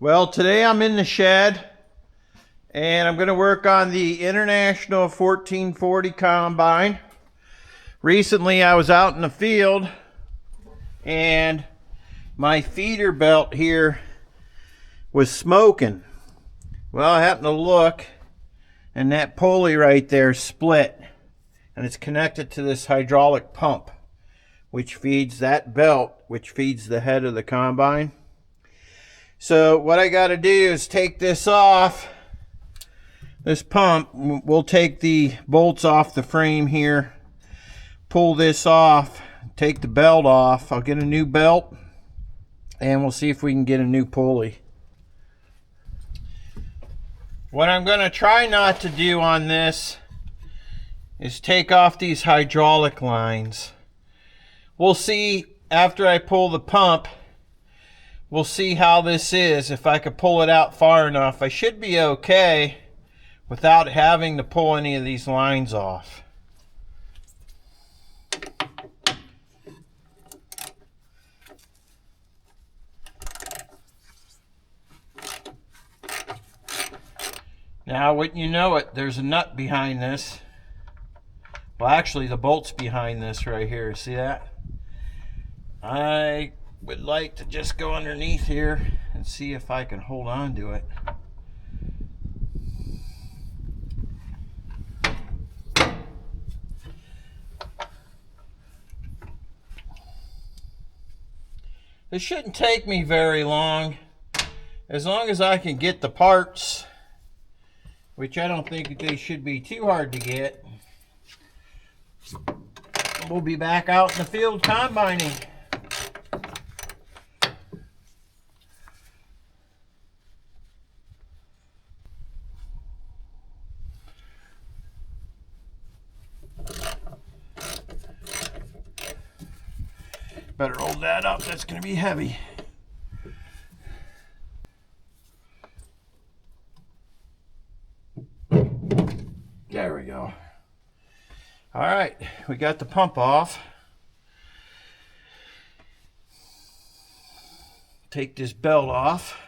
Well, today I'm in the shed and I'm going to work on the International 1440 combine. Recently I was out in the field and my feeder belt here was smoking. Well, I happened to look and that pulley right there split, and it's connected to this hydraulic pump which feeds that belt, which feeds the head of the combine. So what I got to do is take this off, this pump. We'll take the bolts off the frame here, pull this off, take the belt off. I'll get a new belt and we'll see if we can get a new pulley. What I'm going to try not to do on this is take off these hydraulic lines. We'll see after I pull the pump. We'll see how this is. If I could pull it out far enough, I should be okay without having to pull any of these lines off. Now, wouldn't you know it, there's a nut behind this. Well, actually, the bolt's behind this right here. See that? I would like to just go underneath here and see if I can hold on to it. This shouldn't take me very long as I can get the parts, which I don't think they should be too hard to get. We'll be back out in the field combining. Better hold that up, that's going to be heavy. There we go. All right, we got the pump off. Take this belt off.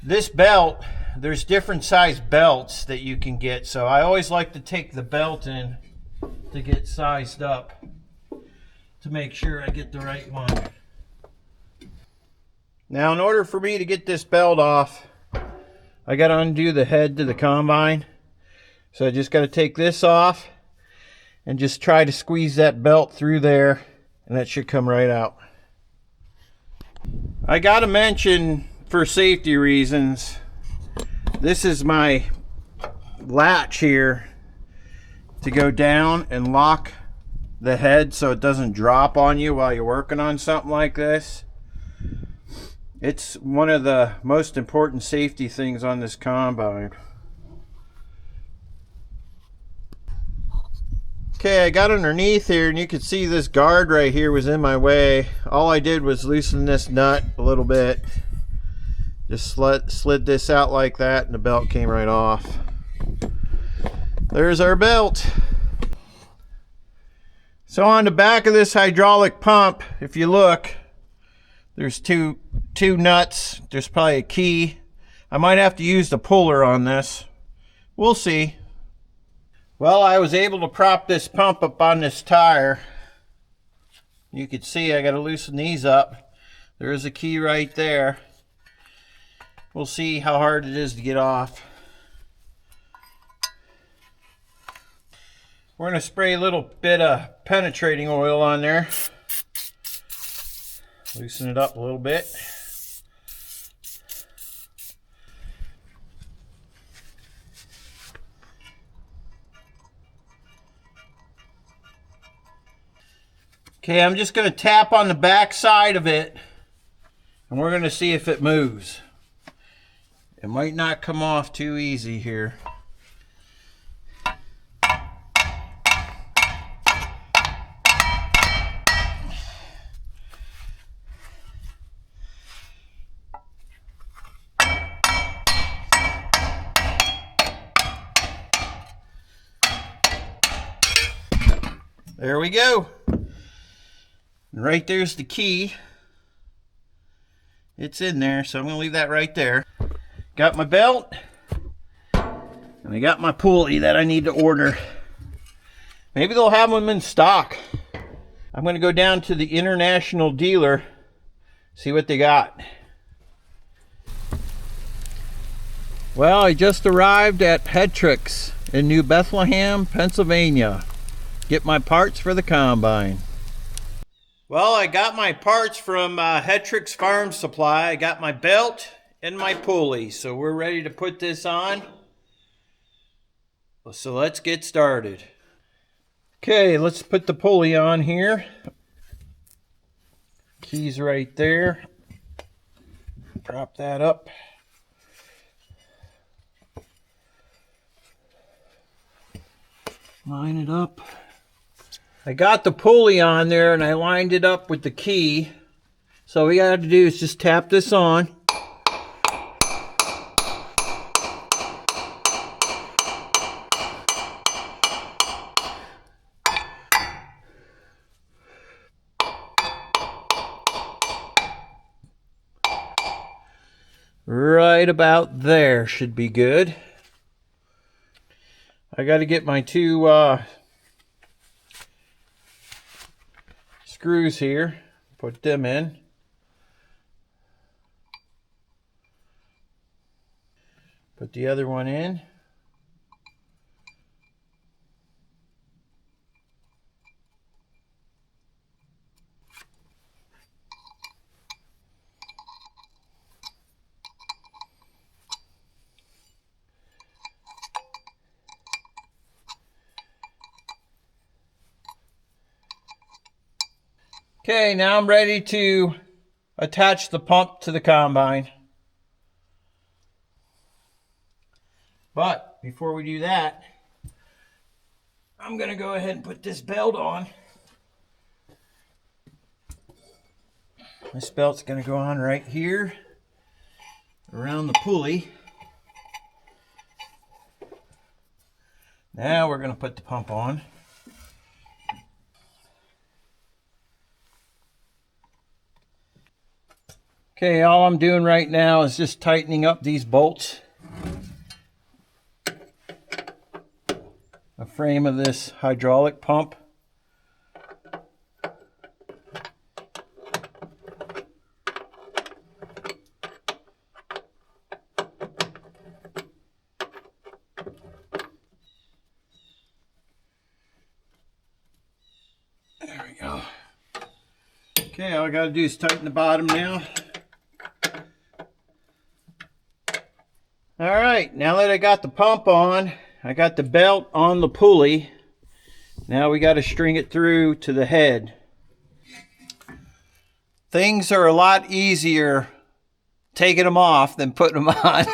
This belt, there's different size belts that you can get, so I always like to take the belt in to get sized up to make sure I get the right one. Now, in order for me to get this belt off, I got to undo the head to the combine. So I just got to take this off and just try to squeeze that belt through there, and that should come right out. I got to mention, for safety reasons, this is my latch here to go down and lock the head so it doesn't drop on you while you're working on something like this. It's one of the most important safety things on this combine. Okay, I got underneath here and you can see this guard right here was in my way. All I did was loosen this nut a little bit. Just slid this out like that and the belt came right off. There's our belt. So on the back of this hydraulic pump, if you look, there's two nuts. There's probably a key. I might have to use the puller on this. We'll see. Well, I was able to prop this pump up on this tire. You can see I got to loosen these up. There's a key right there. We'll see how hard it is to get off. We're going to spray a little bit of penetrating oil on there. Loosen it up a little bit. Okay, I'm just going to tap on the back side of it, and we're going to see if it moves. It might not come off too easy here. There we go. And right there's the key. It's in there, so I'm going to leave that right there. Got my belt, and I got my pulley that I need to order. Maybe they'll have them in stock. I'm going to go down to the international dealer, see what they got. Well, I just arrived at Hetrick's in New Bethlehem, Pennsylvania. Get my parts for the combine. Well, I got my parts from Hetrick's Farm Supply. I got my belt and my pulley, so we're ready to put this on. So let's get started. Okay, let's put the pulley on here. Keys right there. Prop that up. Line it up. I got the pulley on there and I lined it up with the key. So all we got to do is just tap this on. Right about there should be good. I got to get my two screws here, put them in. Put the other one in. Okay, now I'm ready to attach the pump to the combine. But before we do that, I'm going to go ahead and put this belt on. This belt's going to go on right here around the pulley. Now we're going to put the pump on. Okay, all I'm doing right now is just tightening up these bolts. The frame of this hydraulic pump. There we go. Okay, all I got to do is tighten the bottom now. All right, now that I got the pump on, I got the belt on the pulley. Now we got to string it through to the head. Things are a lot easier taking them off than putting them on.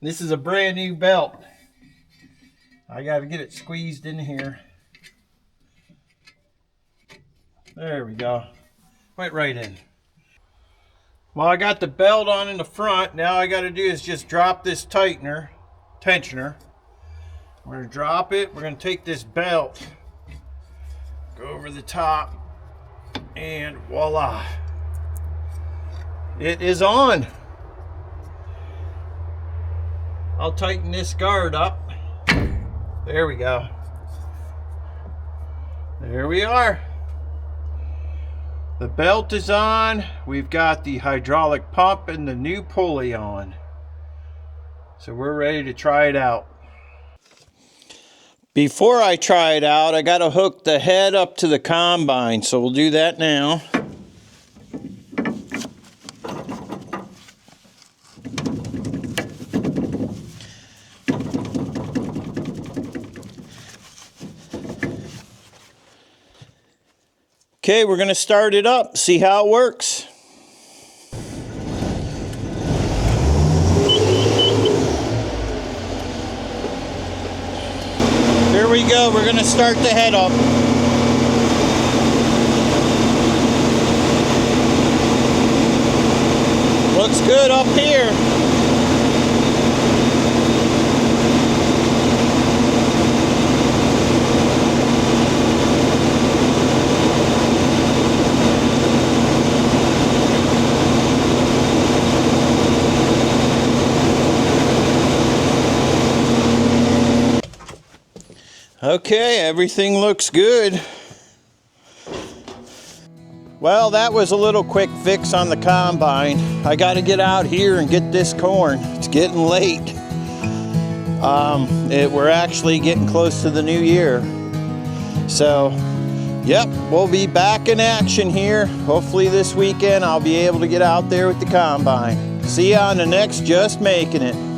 This is a brand new belt. I got to get it squeezed in here. There we go. Went right in. Well, I got the belt on in the front. Now I got to do is just drop this tensioner. We're going to drop it. We're going to take this belt, go over the top, and voila. It is on. I'll tighten this guard up. There we go. There we are. The belt is on. We've got the hydraulic pump and the new pulley on. So we're ready to try it out. Before I try it out, I got to hook the head up to the combine. So we'll do that now. Okay, we're gonna start it up, see how it works. Here we go, we're gonna start the head up. Looks good up here. Okay, everything looks good. Well, that was a little quick fix on the combine. I got to get out here and get this corn. It's getting late. We're actually getting close to the new year. So, yep, we'll be back in action here. Hopefully this weekend I'll be able to get out there with the combine. See you on the next Just Making It.